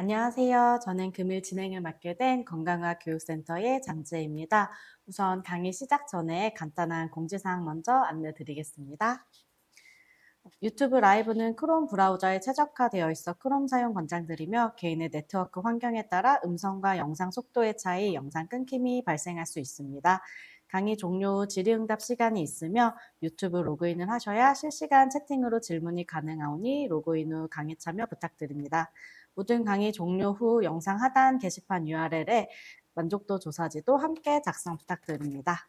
안녕하세요. 저는 금일 진행을 맡게 된 건강의학 교육센터의 장지혜입니다. 우선 강의 시작 전에 간단한 공지사항 먼저 안내드리겠습니다. 유튜브 라이브는 크롬 브라우저에 최적화되어 있어 크롬 사용 권장드리며 개인의 네트워크 환경에 따라 음성과 영상 속도의 차이, 영상 끊김이 발생할 수 있습니다. 강의 종료 후 질의응답 시간이 있으며 유튜브 로그인을 하셔야 실시간 채팅으로 질문이 가능하오니 로그인 후 강의 참여 부탁드립니다. 모든 강의 종료 후 영상 하단 게시판 URL에 만족도 조사지도 함께 작성 부탁드립니다.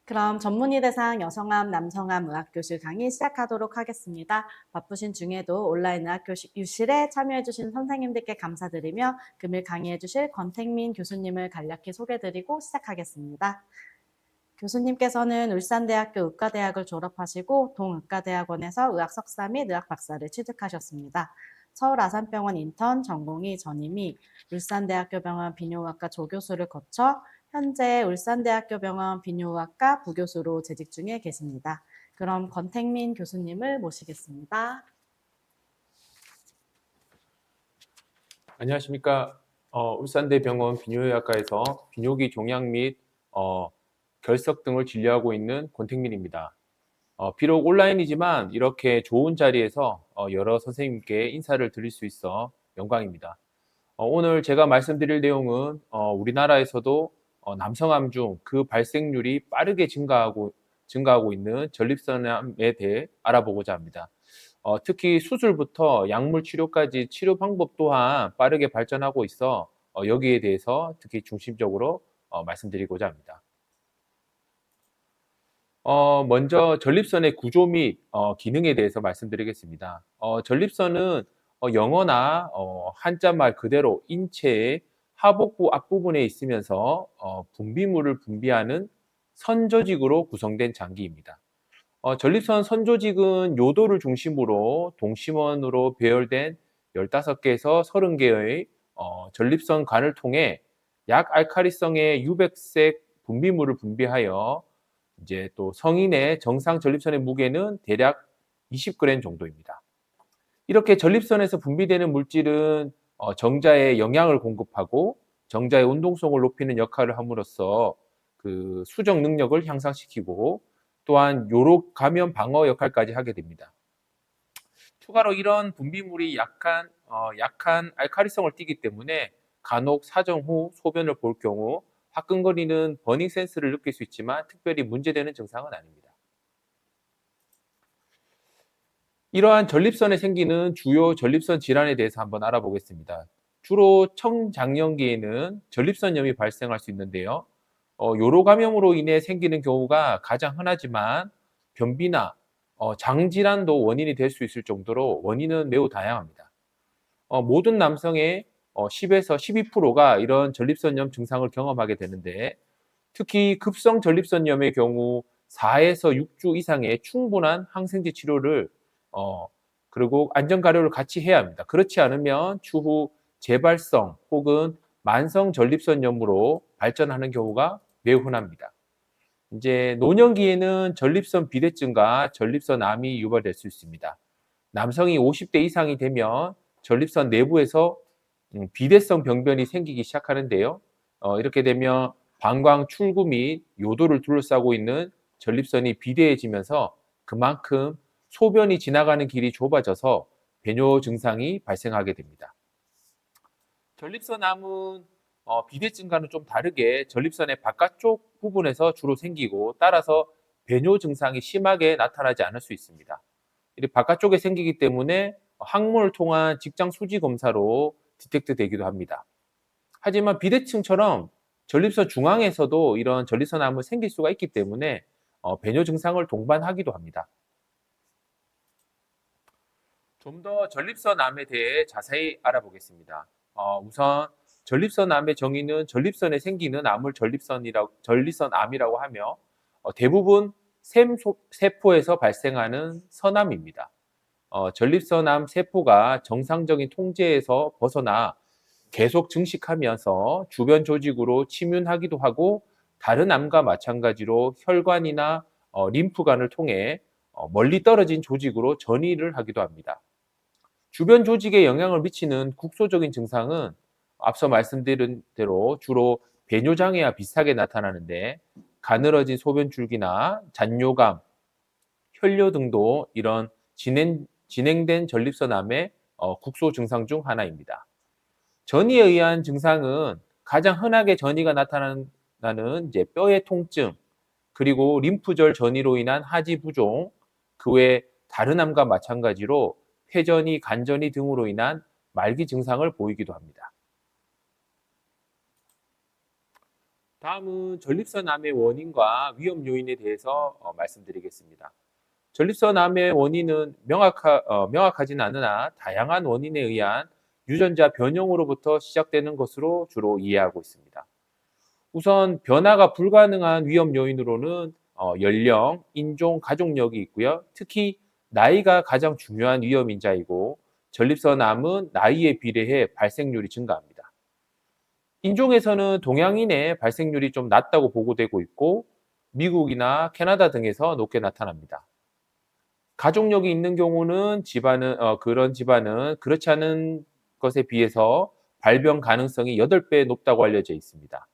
그럼 전문의 대상 여성암, 남성암 의학교실 강의 시작하도록 하겠습니다. 바쁘신 중에도 온라인 의학교실에 참여해주신 선생님들께 감사드리며 금일 강의해주실 권택민 교수님을 간략히 소개드리고 시작하겠습니다. 교수님께서는 울산대학교 의과대학을 졸업하시고 동의과대학원에서 의학 석사 및 의학 박사를 취득하셨습니다. 서울 아산병원 인턴, 전공의 전임의 울산대학교 병원 비뇨의학과 조교수를 거쳐 현재 울산대학교 병원 비뇨의학과 부교수로 재직 중에 계십니다. 그럼 권택민 교수님을 모시겠습니다. 안녕하십니까. 울산대병원 비뇨의학과에서 비뇨기 종양 및 결석 등을 진료하고 있는 권택민입니다. 비록 온라인이지만 이렇게 좋은 자리에서 여러 선생님께 인사를 드릴 수 있어 영광입니다. 오늘 제가 말씀드릴 내용은 우리나라에서도 남성암 중 그 발생률이 빠르게 증가하고 있는 전립선암에 대해 알아보고자 합니다. 특히 수술부터 약물 치료까지 치료 방법 또한 빠르게 발전하고 있어 여기에 대해서 특히 중심적으로 말씀드리고자 합니다. 먼저 전립선의 구조 및 기능에 대해서 말씀드리겠습니다. 전립선은 영어나 한자말 그대로 인체의 하복부 앞부분에 있으면서 분비물을 분비하는 선조직으로 구성된 장기입니다. 전립선 선조직은 요도를 중심으로 동심원으로 배열된 15개에서 30개의 전립선 관을 통해 약알칼리성의 유백색 분비물을 분비하여 이제 또 성인의 정상 전립선의 무게는 대략 20g 정도입니다. 이렇게 전립선에서 분비되는 물질은 정자에 영양을 공급하고 정자의 운동성을 높이는 역할을 함으로써 그 수정 능력을 향상시키고 또한 요로 감염 방어 역할까지 하게 됩니다. 추가로 이런 분비물이 약한 알칼리성을 띠기 때문에 간혹 사정 후 소변을 볼 경우 화끈거리는 버닝 센스를 느낄 수 있지만 특별히 문제되는 증상은 아닙니다. 이러한 전립선에 생기는 주요 전립선 질환에 대해서 한번 알아보겠습니다. 주로 청장년기에는 전립선염이 발생할 수 있는데요. 요로 감염으로 인해 생기는 경우가 가장 흔하지만 변비나 장질환도 원인이 될 수 있을 정도로 원인은 매우 다양합니다. 모든 남성의 10에서 12%가 이런 전립선염 증상을 경험하게 되는데 특히 급성 전립선염의 경우 4에서 6주 이상의 충분한 항생제 치료를 그리고 안전가료를 같이 해야 합니다. 그렇지 않으면 추후 재발성 혹은 만성 전립선염으로 발전하는 경우가 매우 흔합니다. 이제 노년기에는 전립선 비대증과 전립선암이 유발될 수 있습니다. 남성이 50대 이상이 되면 전립선 내부에서 비대성 병변이 생기기 시작하는데요. 이렇게 되면 방광 출구 및 요도를 둘러싸고 있는 전립선이 비대해지면서 그만큼 소변이 지나가는 길이 좁아져서 배뇨 증상이 발생하게 됩니다. 전립선암은 비대증과는 좀 다르게 전립선의 바깥쪽 부분에서 주로 생기고 따라서 배뇨 증상이 심하게 나타나지 않을 수 있습니다. 이 바깥쪽에 생기기 때문에 항문을 통한 직장 수지 검사로 디텍트 되기도 합니다. 하지만 비대증처럼 전립선 중앙에서도 이런 전립선암은 생길 수가 있기 때문에 배뇨 증상을 동반하기도 합니다. 좀 더 전립선암에 대해 자세히 알아보겠습니다. 우선 전립선암의 정의는 전립선에 생기는 암을 전립선암이라고 하며 대부분 세포에서 발생하는 선암입니다. 전립선암 세포가 정상적인 통제에서 벗어나 계속 증식하면서 주변 조직으로 침윤하기도 하고 다른 암과 마찬가지로 혈관이나 림프관을 통해 멀리 떨어진 조직으로 전이를 하기도 합니다. 주변 조직에 영향을 미치는 국소적인 증상은 앞서 말씀드린 대로 주로 배뇨장애와 비슷하게 나타나는데 가늘어진 소변줄기나 잔뇨감, 혈뇨 등도 이런 진행된 전립선암의 국소 증상 중 하나입니다. 전이에 의한 증상은 가장 흔하게 전이가 나타나는 이제 뼈의 통증, 그리고 림프절 전이로 인한 하지 부종, 그 외 다른 암과 마찬가지로 폐전이, 간전이 등으로 인한 말기 증상을 보이기도 합니다. 다음은 전립선암의 원인과 위험 요인에 대해서 말씀드리겠습니다. 전립선암의 원인은 명확하진 않으나 다양한 원인에 의한 유전자 변형으로부터 시작되는 것으로 주로 이해하고 있습니다. 우선 변화가 불가능한 위험 요인으로는 연령, 인종, 가족력이 있고요. 특히 나이가 가장 중요한 위험 인자이고 전립선암은 나이에 비례해 발생률이 증가합니다. 인종에서는 동양인의 발생률이 좀 낮다고 보고되고 있고 미국이나 캐나다 등에서 높게 나타납니다. 가족력이 있는 경우는 그런 집안은 그렇지 않은 것에 비해서 발병 가능성이 8배 높다고 알려져 있습니다.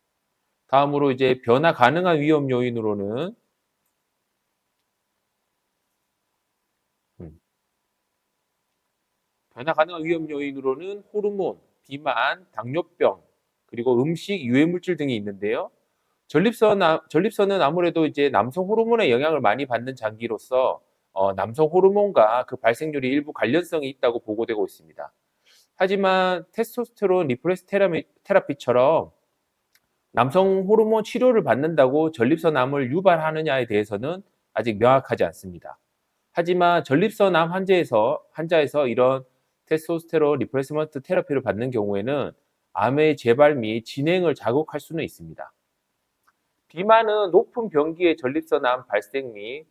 다음으로 이제 변화 가능한 위험 요인으로는 음, 변화 가능한 위험 요인으로는 호르몬, 비만, 당뇨병, 그리고 음식, 유해물질 등이 있는데요. 전립선은 아무래도 이제 남성 호르몬의 영향을 많이 받는 장기로서 남성 호르몬과 그 발생률이 일부 관련성이 있다고 보고되고 있습니다. 하지만 테스토스테론 리프레스 테라피처럼 남성 호르몬 치료를 받는다고 전립선암을 유발하느냐에 대해서는 아직 명확하지 않습니다. 하지만 전립선암 환자에서 이런 테스토스테론 리플레이스먼트 테라피를 받는 경우에는 암의 재발 및 진행을 자극할 수는 있습니다. 비만은 높은 병기의 전립선암 발생 및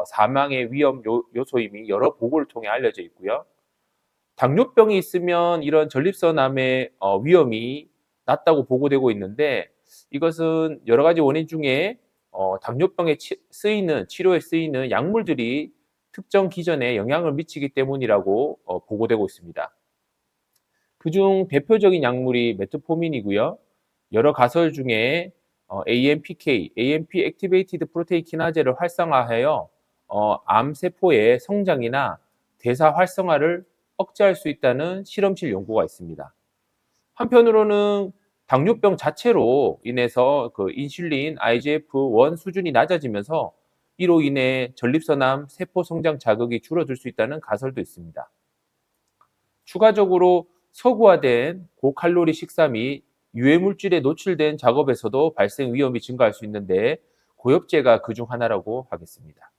사망의 위험 요소임이 여러 보고를 통해 알려져 있고요. 당뇨병이 있으면 이런 전립선암의 위험이 낮다고 보고되고 있는데 이것은 여러 가지 원인 중에 당뇨병에 치료에 쓰이는 약물들이 특정 기전에 영향을 미치기 때문이라고 보고되고 있습니다. 그중 대표적인 약물이 메트포민이고요. 여러 가설 중에 AMPK, AMP 액티베이티드 프로테인 키나제를 활성화하여 암세포의 성장이나 대사 활성화를 억제할 수 있다는 실험실 연구가 있습니다. 한편으로는 당뇨병 자체로 인해서 그 인슐린 IGF-1 수준이 낮아지면서 이로 인해 전립선암 세포 성장 자극이 줄어들 수 있다는 가설도 있습니다. 추가적으로 서구화된 고칼로리 식사 및 유해물질에 노출된 작업에서도 발생 위험이 증가할 수 있는데 고엽제가 그중 하나라고 하겠습니다.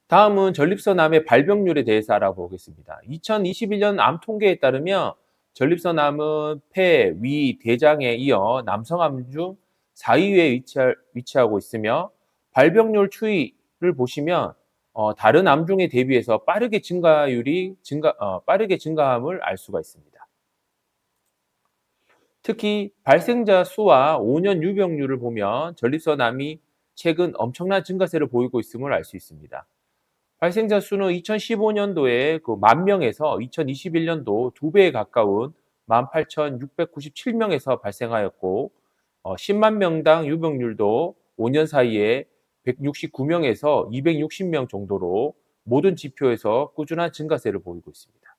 다음은 전립선암의 발병률에 대해서 알아보겠습니다. 2021년 암 통계에 따르면 전립선암은 폐, 위, 대장에 이어 남성암 중 4위에 위치하고 있으며 발병률 추이를 보시면 다른 암종에 대비해서 빠르게 증가함을 알 수가 있습니다. 특히 발생자 수와 5년 유병률을 보면 전립선암이 최근 엄청난 증가세를 보이고 있음을 알 수 있습니다. 발생자 수는 2015년도에 그 10,000명에서 2021년도 2배에 가까운 18,697명에서 발생하였고 10만 명당 유병률도 5년 사이에 169명에서 260명 정도로 모든 지표에서 꾸준한 증가세를 보이고 있습니다.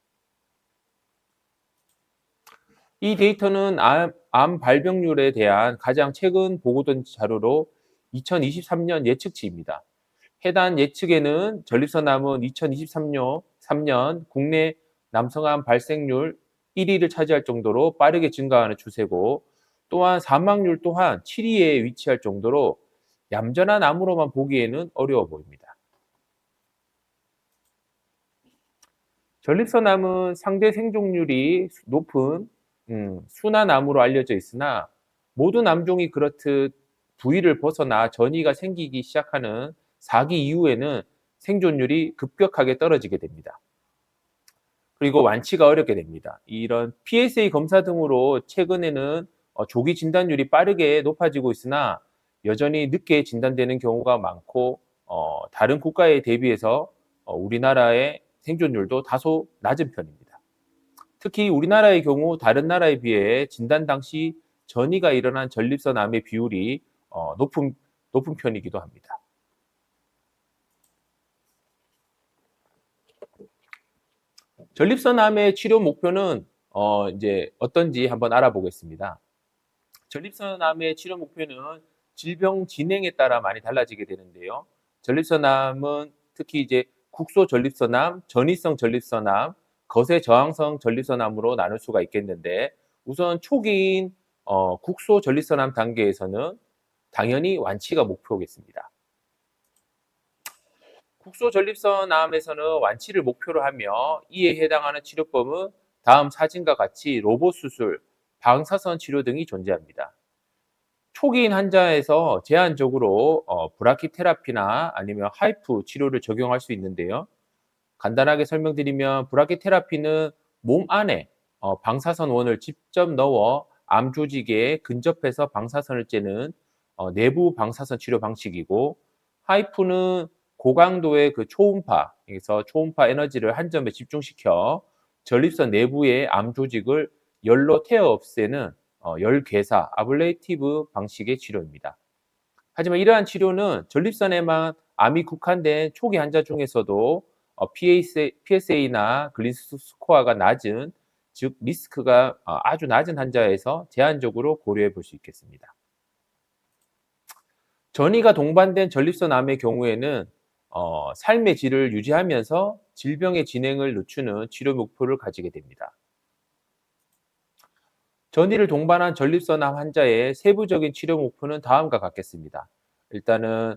이 데이터는 암 발병률에 대한 가장 최근 보고된 자료로 2023년 예측치입니다. 해당 예측에는 전립선암은 2023년 국내 남성암 발생률 1위를 차지할 정도로 빠르게 증가하는 추세고 또한 사망률 또한 7위에 위치할 정도로 얌전한 암으로만 보기에는 어려워 보입니다. 전립선암은 상대 생존율이 높은 순한 암으로 알려져 있으나 모든 암종이 그렇듯 부위를 벗어나 전이가 생기기 시작하는 4기 이후에는 생존율이 급격하게 떨어지게 됩니다. 그리고 완치가 어렵게 됩니다. 이런 PSA 검사 등으로 최근에는 조기 진단율이 빠르게 높아지고 있으나 여전히 늦게 진단되는 경우가 많고 다른 국가에 대비해서 우리나라의 생존율도 다소 낮은 편입니다. 특히 우리나라의 경우 다른 나라에 비해 진단 당시 전이가 일어난 전립선 암의 비율이 높은 편이기도 합니다. 전립선 암의 치료 목표는 이제 어떤지 한번 알아보겠습니다. 전립선 암의 치료 목표는 질병 진행에 따라 많이 달라지게 되는데요. 전립선 암은 특히 이제 국소 전립선암, 전이성 전립선암, 거세 저항성 전립선암으로 나눌 수가 있겠는데 우선 초기인 국소 전립선암 단계에서는 당연히 완치가 목표겠습니다. 국소 전립선암에서는 완치를 목표로 하며 이에 해당하는 치료법은 다음 사진과 같이 로봇 수술, 방사선 치료 등이 존재합니다. 초기인 환자에서 제한적으로 브라키테라피나 아니면 하이프 치료를 적용할 수 있는데요. 간단하게 설명드리면 브라키테라피는 몸 안에 방사선원을 직접 넣어 암 조직에 근접해서 방사선을 쬐는 내부 방사선 치료 방식이고, 하이프는 고강도의 그 초음파에서 초음파 에너지를 한 점에 집중시켜 전립선 내부의 암 조직을 열로 태워 없애는 열괴사 아블레이티브 방식의 치료입니다. 하지만 이러한 치료는 전립선에만 암이 국한된 초기 환자 중에서도 PSA나 글리스 스코어가 낮은, 즉 리스크가 아주 낮은 환자에서 제한적으로 고려해 볼 수 있겠습니다. 전이가 동반된 전립선 암의 경우에는 삶의 질을 유지하면서 질병의 진행을 늦추는 치료 목표를 가지게 됩니다. 전이를 동반한 전립선암 환자의 세부적인 치료 목표는 다음과 같겠습니다. 일단은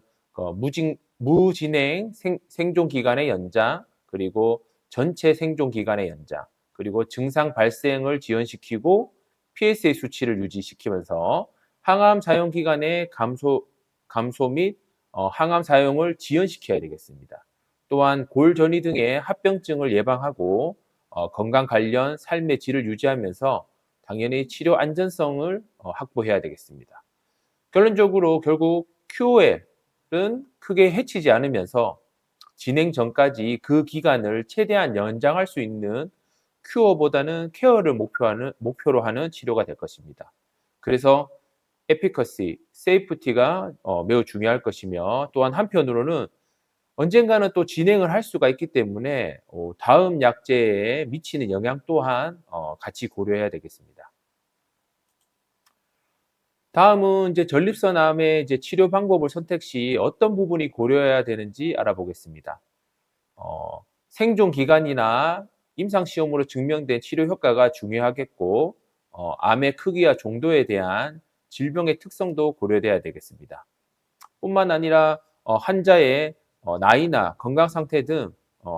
무진행 생존 기간의 연장, 그리고 전체 생존 기간의 연장, 그리고 증상 발생을 지연시키고 PSA 수치를 유지시키면서 항암 사용 기간의 감소 및 항암 사용을 지연시켜야 되겠습니다. 또한 골전이 등의 합병증을 예방하고 건강 관련 삶의 질을 유지하면서 당연히 치료 안전성을 확보해야 되겠습니다. 결론적으로 결국 QOL은 크게 해치지 않으면서 진행 전까지 그 기간을 최대한 연장할 수 있는 큐어보다는 케어를 목표로 하는 치료가 될 것입니다. 그래서 에피커시, 세이프티가 매우 중요할 것이며, 또한 한편으로는 언젠가는 또 진행을 할 수가 있기 때문에 다음 약제에 미치는 영향 또한 같이 고려해야 되겠습니다. 다음은 이제 전립선암의 이제 치료 방법을 선택 시 어떤 부분이 고려해야 되는지 알아보겠습니다. 생존 기간이나 임상 시험으로 증명된 치료 효과가 중요하겠고, 암의 크기와 정도에 대한 질병의 특성도 고려돼야 되겠습니다. 뿐만 아니라 환자의 나이나 건강 상태 등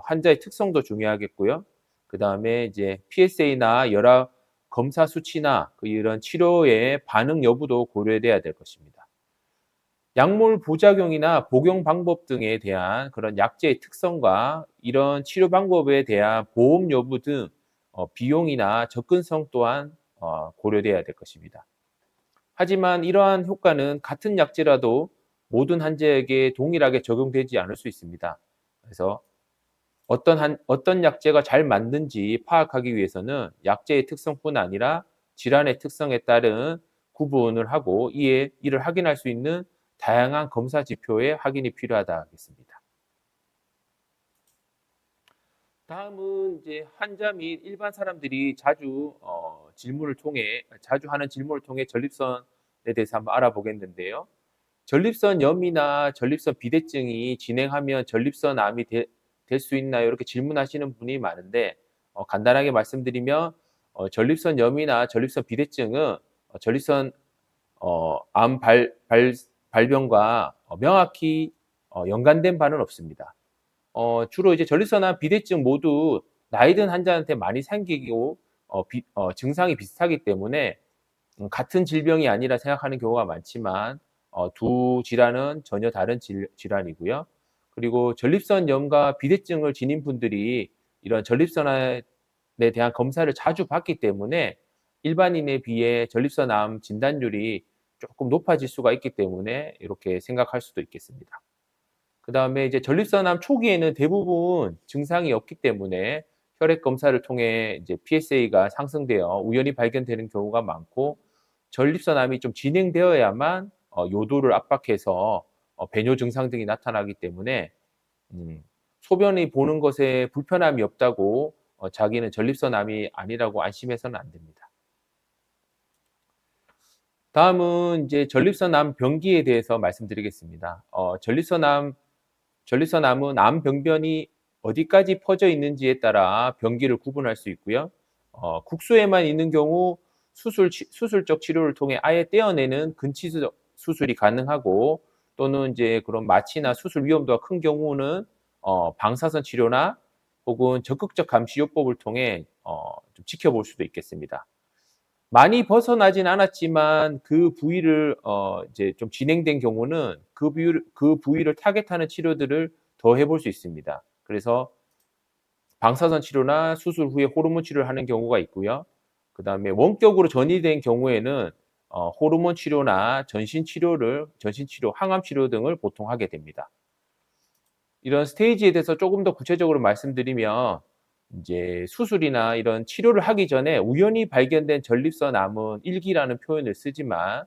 환자의 특성도 중요하겠고요. 그 다음에 이제 PSA나 열압 검사 수치나 이런 치료의 반응 여부도 고려돼야 될 것입니다. 약물 부작용이나 복용 방법 등에 대한 그런 약제의 특성과 이런 치료 방법에 대한 보험 여부 등 비용이나 접근성 또한 고려돼야 될 것입니다. 하지만 이러한 효과는 같은 약제라도 모든 환자에게 동일하게 적용되지 않을 수 있습니다. 그래서 어떤 약제가 잘 맞는지 파악하기 위해서는 약제의 특성뿐 아니라 질환의 특성에 따른 구분을 하고 이를 확인할 수 있는 다양한 검사 지표의 확인이 필요하다 하겠습니다. 다음은 이제 환자 및 일반 사람들이 자주 하는 질문을 통해 전립선에 대해서 한번 알아보겠는데요. 전립선염이나 전립선 비대증이 진행하면 전립선암이 될 수 있나요? 이렇게 질문하시는 분이 많은데 간단하게 말씀드리면 전립선염이나 전립선 비대증은 전립선 암 발병과 명확히 연관된 바는 없습니다. 주로 이제 전립선암 비대증 모두 나이 든 환자한테 많이 생기고 증상이 비슷하기 때문에 같은 질병이 아니라 생각하는 경우가 많지만 두 질환은 전혀 다른 질환이고요. 그리고 전립선염과 비대증을 지닌 분들이 이런 전립선암에 대한 검사를 자주 받기 때문에 일반인에 비해 전립선암 진단율이 조금 높아질 수가 있기 때문에 이렇게 생각할 수도 있겠습니다. 그다음에 이제 전립선암 초기에는 대부분 증상이 없기 때문에 혈액 검사를 통해 이제 PSA가 상승되어 우연히 발견되는 경우가 많고, 전립선암이 좀 진행되어야만 요도를 압박해서 배뇨 증상 등이 나타나기 때문에 소변이 보는 것에 불편함이 없다고 자기는 전립선암이 아니라고 안심해서는 안 됩니다. 다음은 이제 전립선암 병기에 대해서 말씀드리겠습니다. 전립선암은 암 병변이 어디까지 퍼져 있는지에 따라 병기를 구분할 수 있고요. 국소에만 있는 경우 수술적 치료를 통해 아예 떼어내는 근치 수술이 가능하고, 또는 이제 그런 마취나 수술 위험도가 큰 경우는 방사선 치료나 혹은 적극적 감시 요법을 통해 좀 지켜볼 수도 있겠습니다. 많이 벗어나진 않았지만 그 부위를 이제 좀 진행된 경우는 그 부위를 타겟하는 치료들을 더 해볼 수 있습니다. 그래서 방사선 치료나 수술 후에 호르몬 치료를 하는 경우가 있고요. 그다음에 원격으로 전이된 경우에는 호르몬 치료나 전신 치료, 항암 치료 등을 보통 하게 됩니다. 이런 스테이지에 대해서 조금 더 구체적으로 말씀드리면, 이제 수술이나 이런 치료를 하기 전에 우연히 발견된 전립선암은 1기라는 표현을 쓰지만,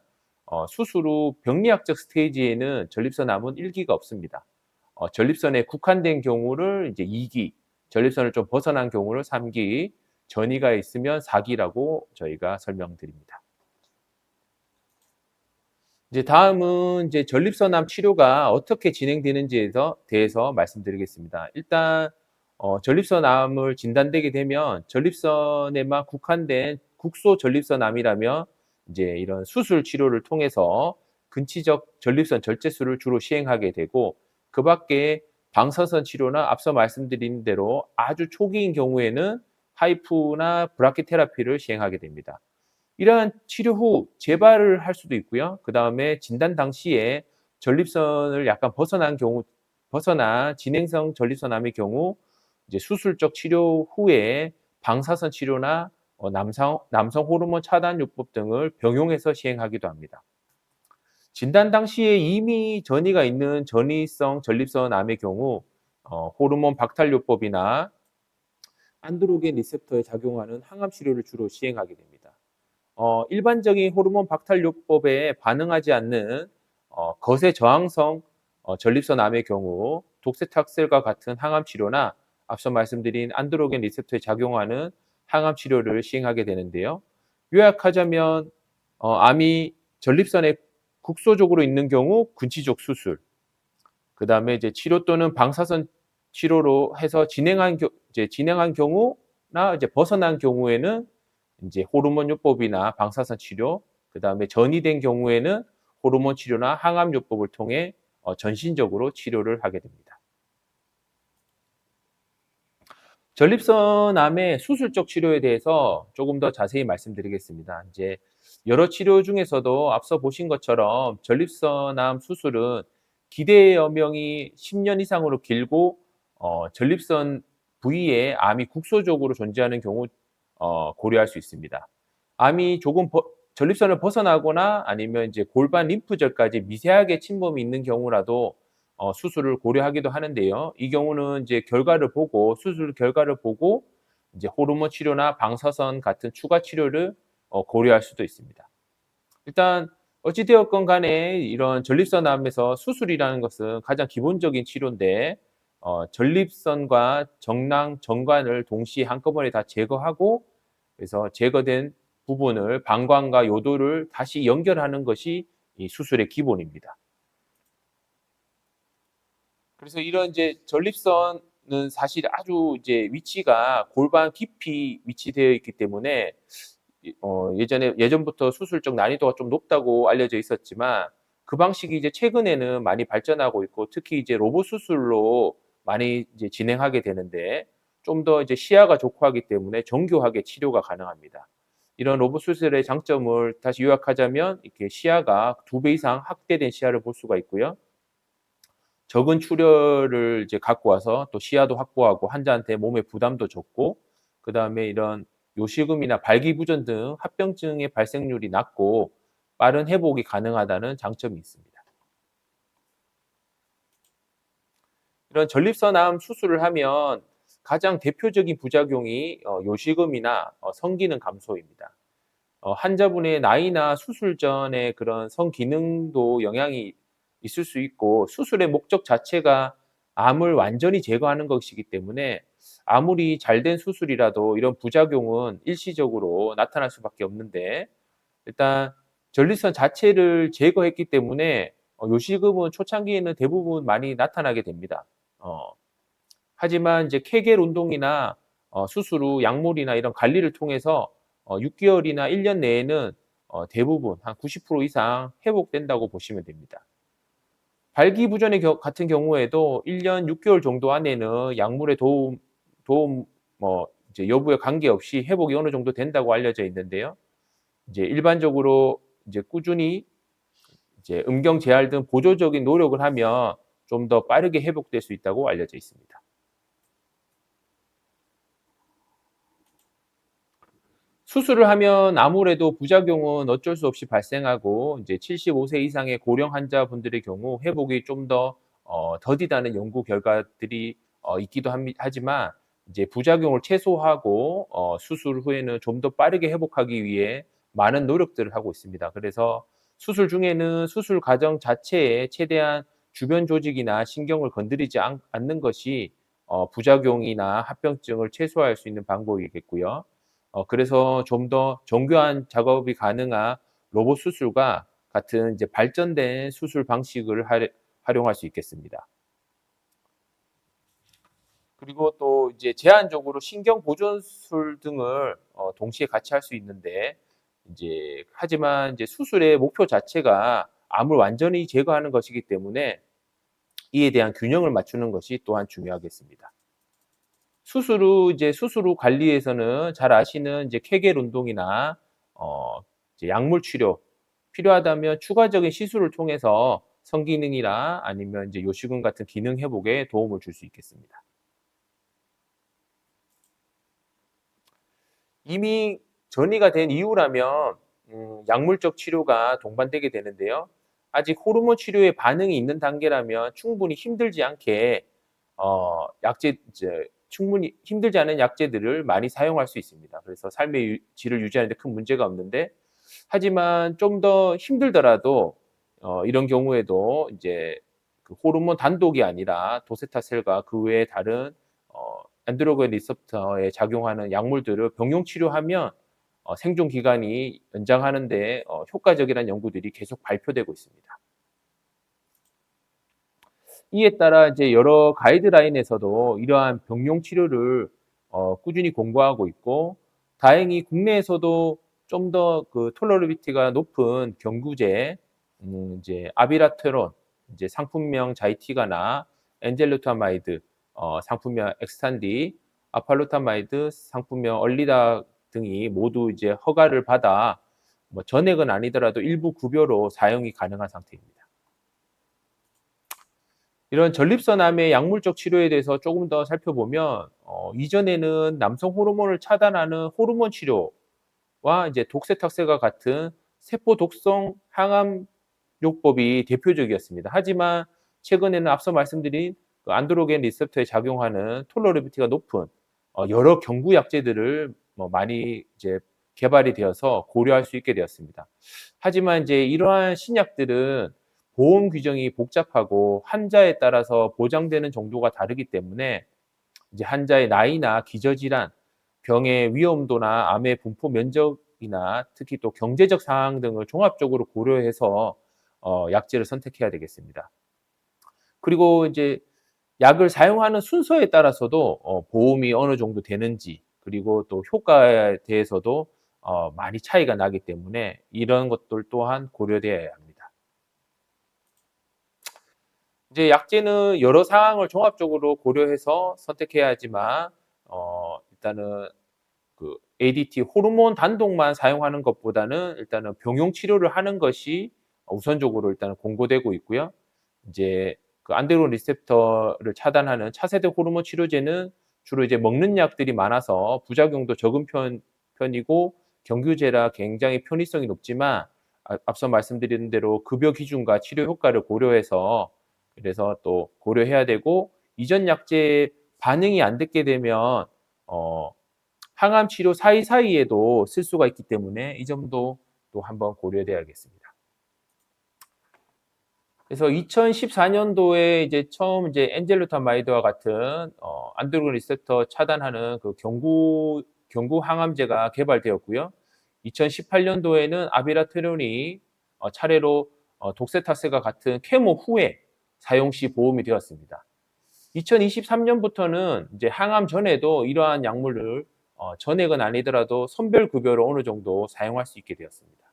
수술 후 병리학적 스테이지에는 전립선암은 1기가 없습니다. 전립선에 국한된 경우를 이제 2기, 전립선을 좀 벗어난 경우를 3기, 전이가 있으면 4기라고 저희가 설명드립니다. 이제 다음은 이제 전립선암 치료가 어떻게 진행되는지에 대해서 말씀드리겠습니다. 일단 전립선암을 진단되게 되면 전립선에만 국한된 국소 전립선암이라면 이제 이런 수술 치료를 통해서 근치적 전립선 절제술을 주로 시행하게 되고, 그 밖에 방사선 치료나 앞서 말씀드린 대로 아주 초기인 경우에는 하이프나 브라키테라피를 시행하게 됩니다. 이러한 치료 후 재발을 할 수도 있고요. 그다음에 진단 당시에 전립선을 약간 벗어난 진행성 전립선암의 경우 이제 수술적 치료 후에 방사선 치료나 남성 호르몬 차단 요법 등을 병용해서 시행하기도 합니다. 진단 당시에 이미 전이가 있는 전이성 전립선암의 경우 호르몬 박탈 요법이나 안드로겐 리셉터에 작용하는 항암 치료를 주로 시행하게 됩니다. 일반적인 호르몬 박탈요법에 반응하지 않는 거세 저항성 전립선암의 경우 독세탁셀과 같은 항암 치료나 앞서 말씀드린 안드로겐 리셉터에 작용하는 항암 치료를 시행하게 되는데요. 요약하자면 암이 전립선에 국소적으로 있는 경우 근치적 수술, 그 다음에 이제 치료 또는 방사선 치료로 해서 진행한 경우나 이제 벗어난 경우에는 이제 호르몬 요법이나 방사선 치료, 그 다음에 전이된 경우에는 호르몬 치료나 항암 요법을 통해 전신적으로 치료를 하게 됩니다. 전립선암의 수술적 치료에 대해서 조금 더 자세히 말씀드리겠습니다. 이제 여러 치료 중에서도 앞서 보신 것처럼 전립선암 수술은 기대 여명이 10년 이상으로 길고 전립선 부위에 암이 국소적으로 존재하는 경우 고려할 수 있습니다. 암이 조금 전립선을 벗어나거나 아니면 이제 골반 림프절까지 미세하게 침범이 있는 경우라도 수술을 고려하기도 하는데요. 이 경우는 이제 수술 결과를 보고 이제 호르몬 치료나 방사선 같은 추가 치료를 고려할 수도 있습니다. 일단 어찌되었건 간에 이런 전립선암에서 수술이라는 것은 가장 기본적인 치료인데, 전립선과 정낭, 정관을 동시에 한꺼번에 다 제거하고, 그래서 제거된 부분을 방광과 요도를 다시 연결하는 것이 이 수술의 기본입니다. 그래서 이런 이제 전립선은 사실 아주 이제 위치가 골반 깊이 위치되어 있기 때문에 예전부터 수술적 난이도가 좀 높다고 알려져 있었지만, 그 방식이 이제 최근에는 많이 발전하고 있고, 특히 이제 로봇 수술로 많이 이제 진행하게 되는데, 좀 더 이제 시야가 좋고 하기 때문에 정교하게 치료가 가능합니다. 이런 로봇 수술의 장점을 다시 요약하자면, 이렇게 시야가 2배 이상 확대된 시야를 볼 수가 있고요. 적은 출혈을 이제 갖고 와서 또 시야도 확보하고 환자한테 몸에 부담도 적고, 그다음에 이런 요실금이나 발기부전 등 합병증의 발생률이 낮고 빠른 회복이 가능하다는 장점이 있습니다. 이런 전립선암 수술을 하면 가장 대표적인 부작용이 요실금이나 성기능 감소입니다. 환자분의 나이나 수술 전에 그런 성기능도 영향이 있을 수 있고 수술의 목적 자체가 암을 완전히 제거하는 것이기 때문에 아무리 잘된 수술이라도 이런 부작용은 일시적으로 나타날 수밖에 없는데 일단 전립선 자체를 제거했기 때문에 요실금은 초창기에는 대부분 많이 나타나게 됩니다. 하지만 이제 케겔 운동이나 수술 후 약물이나 이런 관리를 통해서 6개월이나 1년 내에는 대부분 한 90% 이상 회복된다고 보시면 됩니다. 발기부전의 같은 경우에도 1년 6개월 정도 안에는 약물의 도움 이제 여부에 관계없이 회복이 어느 정도 된다고 알려져 있는데요. 이제 일반적으로 이제 꾸준히 이제 음경 재활 등 보조적인 노력을 하면 좀 더 빠르게 회복될 수 있다고 알려져 있습니다. 수술을 하면 아무래도 부작용은 어쩔 수 없이 발생하고 이제 75세 이상의 고령 환자분들의 경우 회복이 좀 더 더디다는 연구 결과들이 있기도 하지만 이제 부작용을 최소화하고 수술 후에는 좀 더 빠르게 회복하기 위해 많은 노력들을 하고 있습니다. 그래서 수술 중에는 수술 과정 자체에 최대한 주변 조직이나 신경을 건드리지 않는 것이 부작용이나 합병증을 최소화할 수 있는 방법이겠고요. 그래서 좀 더 정교한 작업이 가능한 로봇 수술과 같은 이제 발전된 수술 방식을 활용할 수 있겠습니다. 그리고 또 이제 제한적으로 신경 보존술 등을 동시에 같이 할 수 있는데 이제 하지만 이제 수술의 목표 자체가 암을 완전히 제거하는 것이기 때문에 이에 대한 균형을 맞추는 것이 또한 중요하겠습니다. 수술 후 관리에서는 잘 아시는 이제 케겔 운동이나 이제 약물 치료, 필요하다면 추가적인 시술을 통해서 성기능이나 아니면 이제 요실금 같은 기능 회복에 도움을 줄 수 있겠습니다. 이미 전이가 된 이후라면 약물적 치료가 동반되게 되는데요. 아직 호르몬 치료에 반응이 있는 단계라면 충분히 힘들지 않게 충분히 힘들지 않은 약제들을 많이 사용할 수 있습니다. 그래서 삶의 질을 유지하는 데 큰 문제가 없는데 하지만 좀 더 힘들더라도 이런 경우에도 이제 그 호르몬 단독이 아니라 도세타셀과 그 외에 다른 엔드로겐 리셉터에 작용하는 약물들을 병용 치료하면 생존 기간이 연장하는 데 효과적이라는 연구들이 계속 발표되고 있습니다. 이에 따라 이제 여러 가이드라인에서도 이러한 병용 치료를 꾸준히 공고하고 있고 다행히 국내에서도 좀 더 그 톨러러비티가 높은 경구제 이제 아비라테론 이제 상품명 자이티가나 엔젤루타마이드 상품명 엑스탄디 아팔루타마이드 상품명 얼리다 등이 모두 이제 허가를 받아 뭐 전액은 아니더라도 일부 급여로 사용이 가능한 상태입니다. 이런 전립선암의 약물적 치료에 대해서 조금 더 살펴보면 이전에는 남성 호르몬을 차단하는 호르몬 치료와 이제 독세탁세와 같은 세포 독성 항암 요법이 대표적이었습니다. 하지만 최근에는 앞서 말씀드린 그 안드로겐 리셉터에 작용하는 톨러러비티가 높은 여러 경구 약제들을 많이 이제 개발이 되어서 고려할 수 있게 되었습니다. 하지만 이제 이러한 신약들은 보험 규정이 복잡하고 환자에 따라서 보장되는 정도가 다르기 때문에 이제 환자의 나이나 기저질환, 병의 위험도나 암의 분포 면적이나 특히 또 경제적 상황 등을 종합적으로 고려해서 약제를 선택해야 되겠습니다. 그리고 이제 약을 사용하는 순서에 따라서도 보험이 어느 정도 되는지 그리고 또 효과에 대해서도 많이 차이가 나기 때문에 이런 것들 또한 고려되어야 합니다. 이제 약제는 여러 상황을 종합적으로 고려해서 선택해야 하지만 일단은 그 ADT 호르몬 단독만 사용하는 것보다는 일단은 병용 치료를 하는 것이 우선적으로 일단은 권고되고 있고요. 이제 그 안드로겐 리셉터를 차단하는 차세대 호르몬 치료제는 주로 이제 먹는 약들이 많아서 부작용도 적은 편이고 경규제라 굉장히 편의성이 높지만 앞서 말씀드린 대로 급여 기준과 치료 효과를 고려해서 그래서 또 고려해야 되고 이전 약제 반응이 안 됐게 되면 항암 치료 사이사이에도 쓸 수가 있기 때문에 이 점도 또 한번 고려돼야겠습니다. 그래서 2014년도에 이제 처음 이제 엔젤루타마이드와 같은 안드로겐 리셉터 차단하는 그 경구 항암제가 개발되었고요. 2018년도에는 아비라트론이 차례로 독세타스가 같은 케모 후에 사용 시 보험이 되었습니다. 2023년부터는 이제 항암 전에도 이러한 약물을 전액은 아니더라도 선별 급여로 어느 정도 사용할 수 있게 되었습니다.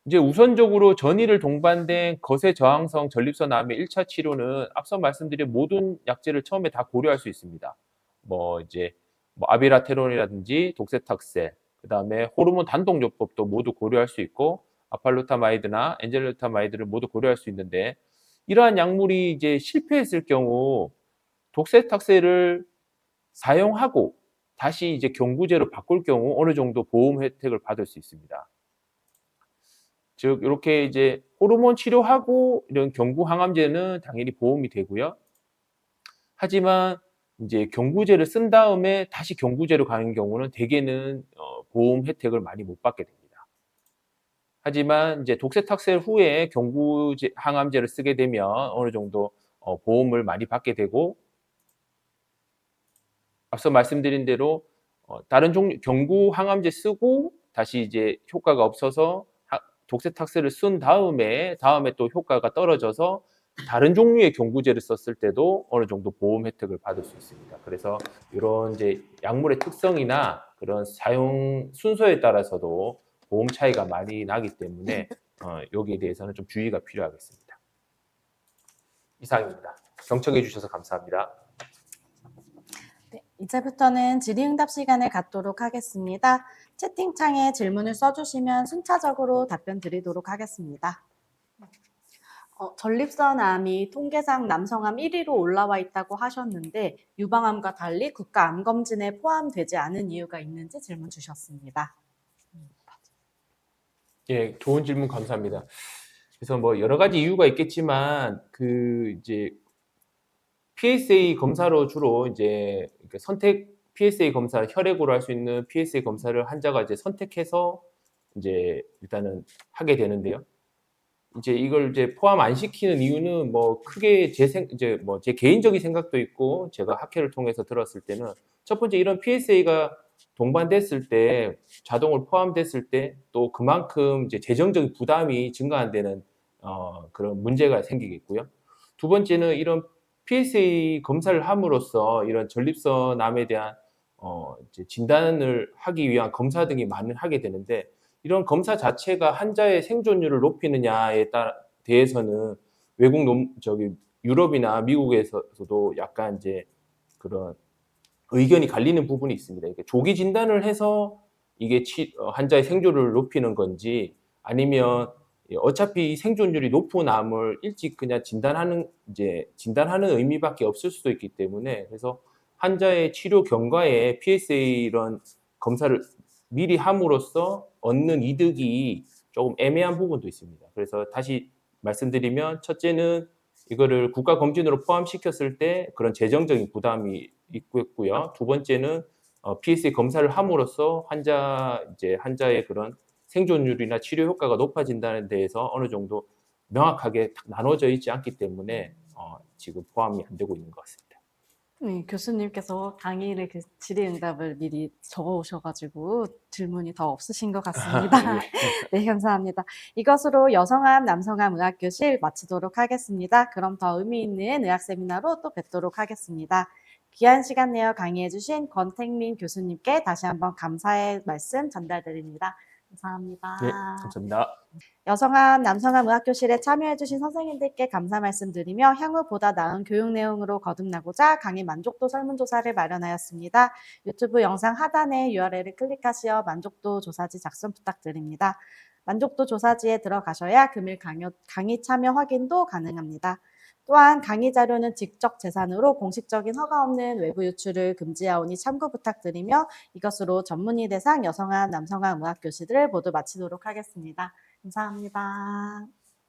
이제 우선적으로 전이를 동반된 거세 저항성 전립선 암의 1차 치료는 앞서 말씀드린 모든 약제를 처음에 다 고려할 수 있습니다. 이제 아비라테론이라든지 독세탁세, 그다음에 호르몬 단독요법도 모두 고려할 수 있고 아팔루타마이드나 엔젤루타마이드를 모두 고려할 수 있는데 이러한 약물이 이제 실패했을 경우 독세탁세를 사용하고 다시 이제 경구제로 바꿀 경우 어느 정도 보험 혜택을 받을 수 있습니다. 즉 이렇게 이제 호르몬 치료하고 이런 경구 항암제는 당연히 보험이 되고요. 하지만 이제 경구제를 쓴 다음에 다시 경구제로 가는 경우는 대개는 보험 혜택을 많이 못 받게 됩니다. 하지만 이제 독세탁세 후에 경구제 항암제를 쓰게 되면 어느 정도 보험을 많이 받게 되고 앞서 말씀드린 대로 다른 종류 경구 항암제 쓰고 다시 이제 효과가 없어서 독세탁세를 쓴 다음에 또 효과가 떨어져서 다른 종류의 경구제를 썼을 때도 어느 정도 보험 혜택을 받을 수 있습니다. 그래서 이런 이제 약물의 특성이나 그런 사용 순서에 따라서도 보험 차이가 많이 나기 때문에 여기에 대해서는 좀 주의가 필요하겠습니다. 이상입니다. 경청해 주셔서 감사합니다. 네, 이제부터는 질의응답 시간을 갖도록 하겠습니다. 채팅창에 질문을 써주시면 순차적으로 답변 드리도록 하겠습니다. 전립선 암이 통계상 남성암 1위로 올라와 있다고 하셨는데 유방암과 달리 국가암검진에 포함되지 않은 이유가 있는지 질문 주셨습니다. 예, 좋은 질문 감사합니다. 그래서 뭐 여러 가지 이유가 있겠지만 그 이제 PSA 검사로 주로 이제 선택 PSA 검사 혈액으로 할 수 있는 PSA 검사를 환자가 이제 선택해서 이제 일단은 하게 되는데요. 이제 이걸 이제 포함 안 시키는 이유는 뭐 크게 이제 뭐 제 개인적인 생각도 있고 제가 학회를 통해서 들었을 때는 첫 번째 이런 PSA가 동반됐을 때 자동으로 포함됐을 때 또 그만큼 이제 재정적인 부담이 증가한다는 그런 문제가 생기겠고요. 두 번째는 이런 PSA 검사를 함으로써 이런 전립선 암에 대한 이제 진단을 하기 위한 검사 등이 많이 하게 되는데 이런 검사 자체가 환자의 생존율을 높이느냐에 대해서는 유럽이나 미국에서도 약간 이제 그런 의견이 갈리는 부분이 있습니다. 이게 조기 진단을 해서 이게 환자의 생존율을 높이는 건지 아니면 어차피 생존율이 높은 암을 일찍 그냥 진단하는 의미밖에 없을 수도 있기 때문에 그래서 환자의 치료 경과에 PSA 이런 검사를 미리 함으로써 얻는 이득이 조금 애매한 부분도 있습니다. 그래서 다시 말씀드리면 첫째는 이거를 국가 검진으로 포함시켰을 때 그런 재정적인 부담이 있고요. 두 번째는 PSA 검사를 함으로써 환자의 그런 생존율이나 치료 효과가 높아진다는 데에서 어느 정도 명확하게 나눠져 있지 않기 때문에 지금 포함이 안 되고 있는 것 같습니다. 네, 교수님께서 강의를 질의응답을 미리 적어오셔가지고 질문이 더 없으신 것 같습니다. 네, 감사합니다. 이것으로 여성암, 남성암 의학교실 마치도록 하겠습니다. 그럼 더 의미 있는 의학 세미나로 또 뵙도록 하겠습니다. 귀한 시간 내어 강의해주신 권택민 교수님께 다시 한번 감사의 말씀 전달드립니다. 감사합니다. 네, 감사합니다. 여성암, 남성암 의학교실에 참여해주신 선생님들께 감사 말씀드리며 향후 보다 나은 교육 내용으로 거듭나고자 강의 만족도 설문조사를 마련하였습니다. 유튜브 영상 하단에 URL을 클릭하시어 만족도 조사지 작성 부탁드립니다. 만족도 조사지에 들어가셔야 금일 강의 참여 확인도 가능합니다. 또한 강의 자료는 지적 재산으로 공식적인 허가 없는 외부 유출을 금지하오니 참고 부탁드리며 이것으로 전문의 대상 여성암, 남성암 의학교실을 모두 마치도록 하겠습니다. 감사합니다.